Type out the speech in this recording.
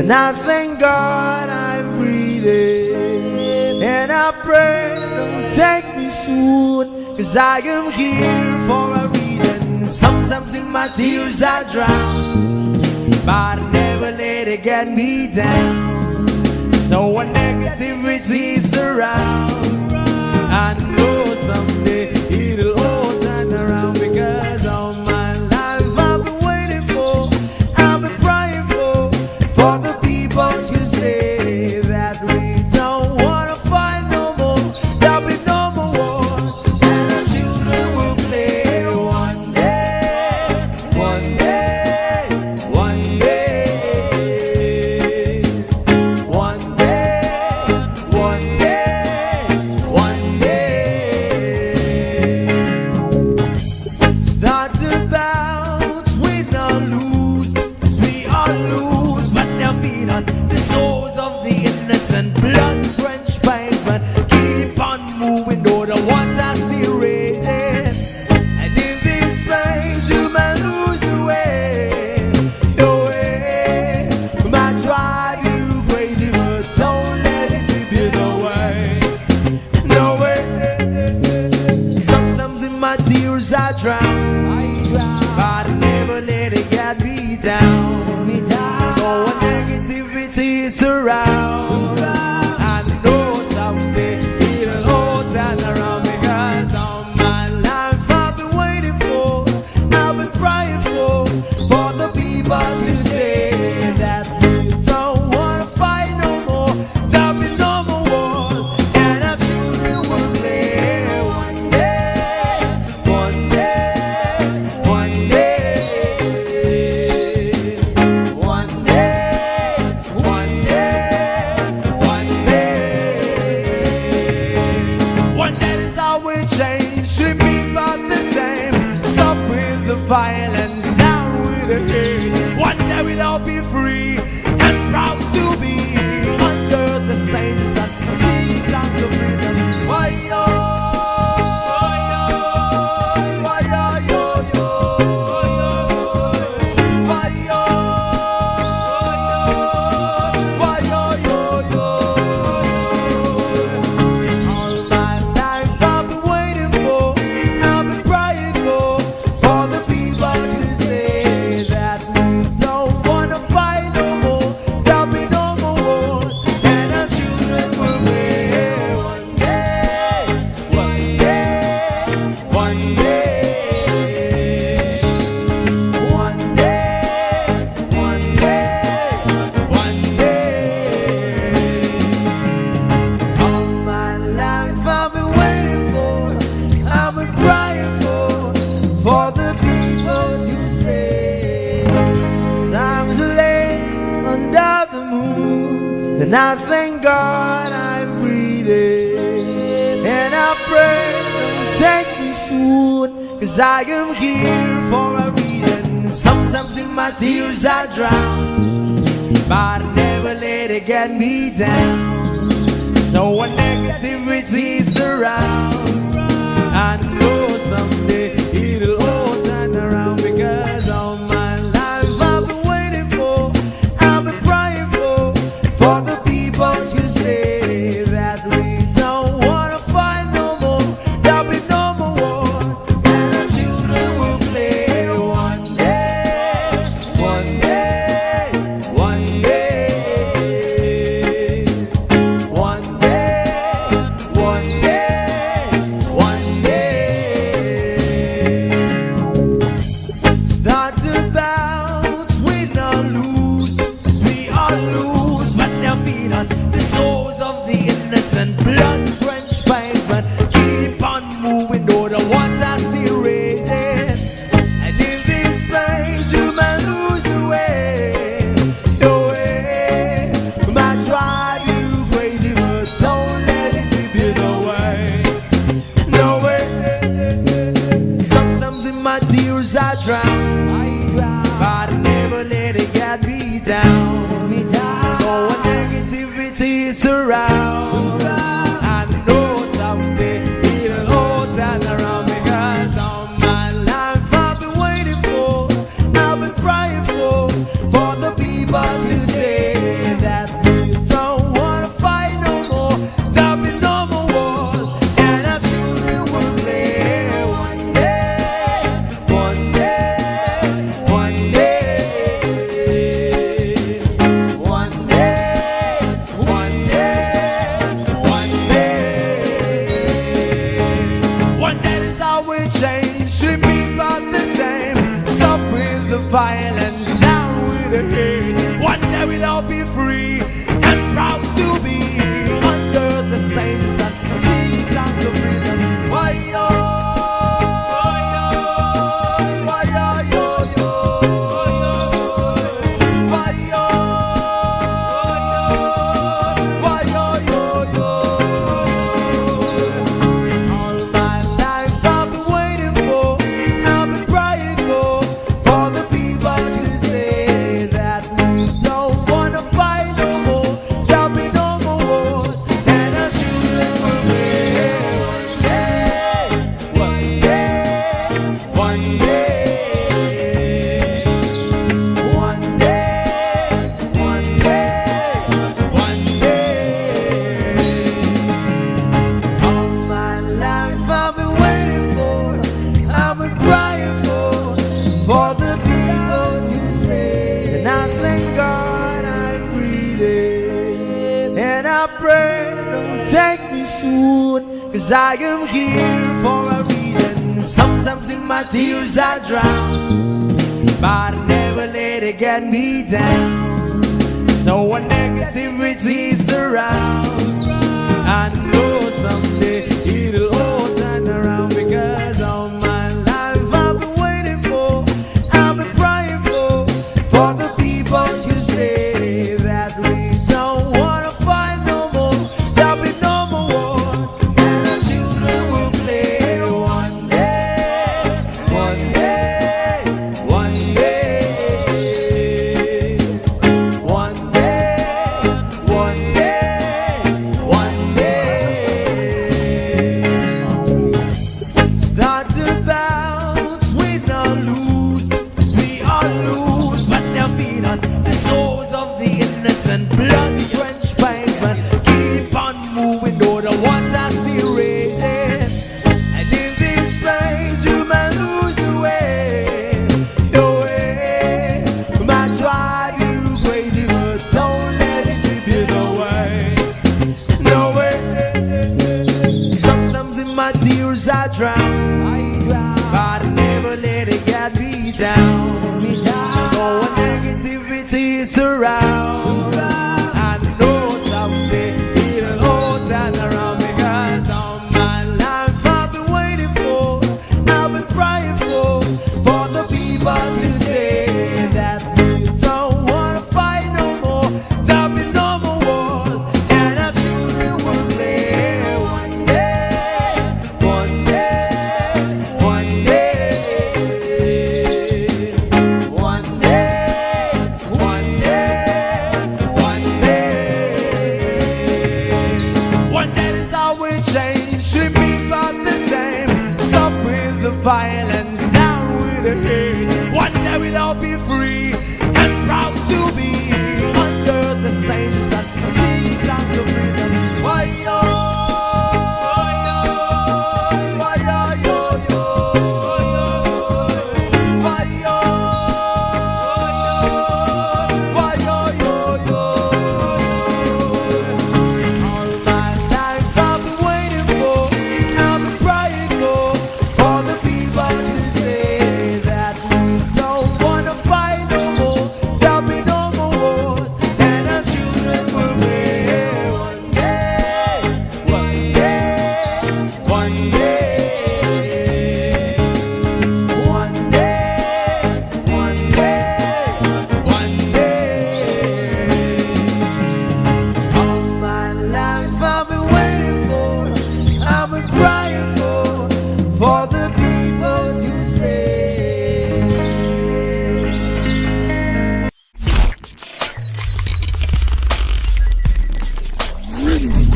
And I thank God I'm breathing, and I pray don't take me soon, 'cause I am here for a reason. Sometimes in my tears I drown, but I never let it get me down. So when negativity surrounds, I know someday it'll all turn around, because all my life I've been waiting for, I've been praying for the people to say that we don't wanna fight no more, there'll be no more war, and our children will play one day, one day, one day, one day, one day, one day. It's not about win or lose, 'cause we all lose, but they'll feed on the souls of the innocent, blood-drenched pavement. Keep on moving, though the water's still raging. And in this race, you might lose your way. Your way might drive you crazy, but don't let it slip you away. No way. Sometimes in my tears I drown, but I never let it get me down. So when negativity surrounds, I know someday it'll all turn around, because all my life I've been waiting for, I've been praying for the people to say that we don't wanna fight no more, there'll be no more wars, and our children will play one day, one day, one day, one day, one day, one day. One day is how we change, should be about the same. Stop with the violence, down with the hate. One day we'll all be free and proud to be under the same sun. See sounds of freedom. Why yo? Why yo yo yo? Why yo? Why yo yo yo? All my life I've been waiting for, I've been praying for the people to say that we don't wanna fight no more, there'll be no more war, and our children will live one day, one day, one day, one day, one day, one day. All my life I've been waiting for, I've been crying for the people to say. Times are late under the moon, and I thank God I'm breathing, and I pray don't take me soon, 'cause I am here for a reason. Sometimes in my tears I drown, but I never let it get me down. So when negativity surrounds, I know someday it'll all turn around, because all my life I've been waiting for, I've been praying for the people to say that we don't wanna fight no more, there'll be no more war, and our children will play one day, one day, one day, one day, one day, one day. It's not about win or lose, 'cause we all lose, but they'll feed on the souls of the innocent, blood-drenched pavement. Keep on moving, though the water's still raging. And in this place, you might lose your way. Your way might drive you crazy, but don't let it slip you away. No way. Sometimes in my tears I drown, but I never let it get me down. So when negativity surrounds, I know someday it'll all turn around, because all my life I've been waiting for, I've been praying for the people to say violence, down with the hate. One day we'll all be free and proud to be under the same sun, singing songs of freedom. Why yo, why yo, yo, yo, why yo, why yo, yo, yo. All my life I've been waiting for, I've been praying for the people to say that we don't wanna fight no more. There'll be no more wars, and our children will live one day, one day, one day, one day, one day, one day. All my life I've been waiting for, I've been crying for the people to say. And I thank God I'm breathing, and I pray don't take me soon, 'cause I am here for a reason. Sometimes in my tears I drown, but I never let it get me down. So when negativity surrounds, I know someday it'll all turn around, because all my life I've been waiting for, I've been crying for the people to say that we don't wanna fight no more. There'll be no more war, and our children will play one day, one day, one day, one day, one day, one day. Start to bounce, we not lose, 'cause we are loose, but they're feet on the souls of the innocent, blood-drenched pavement. Keep on moving, though the water's still raging. And in this place, you might lose your way, your way. You might drive you crazy, but don't let it slip you away. No way. Sometimes in my tears I drown, but I never let it get me down. So when negativity surrounds, I know someday it'll all turn around, because all my life I've been waiting for, I've been crying for the people to say that we don't wanna fight no more. There'll be no more wars, and our children will live one day, one day, one day, one day, one day, one day. One day is how we change, should be about the same. Stop with the violence, down with the hate. One day we'll all be free and proud to be under the same sun, singing songs of freedom. Why yo, why yo, yo, yo, why yo, why yo, yo, yo. All my life I've been waiting for, I've been crying for the people to say that we don't wanna fight no more. There'll be no more wars, and our children will live one day, one day, one day.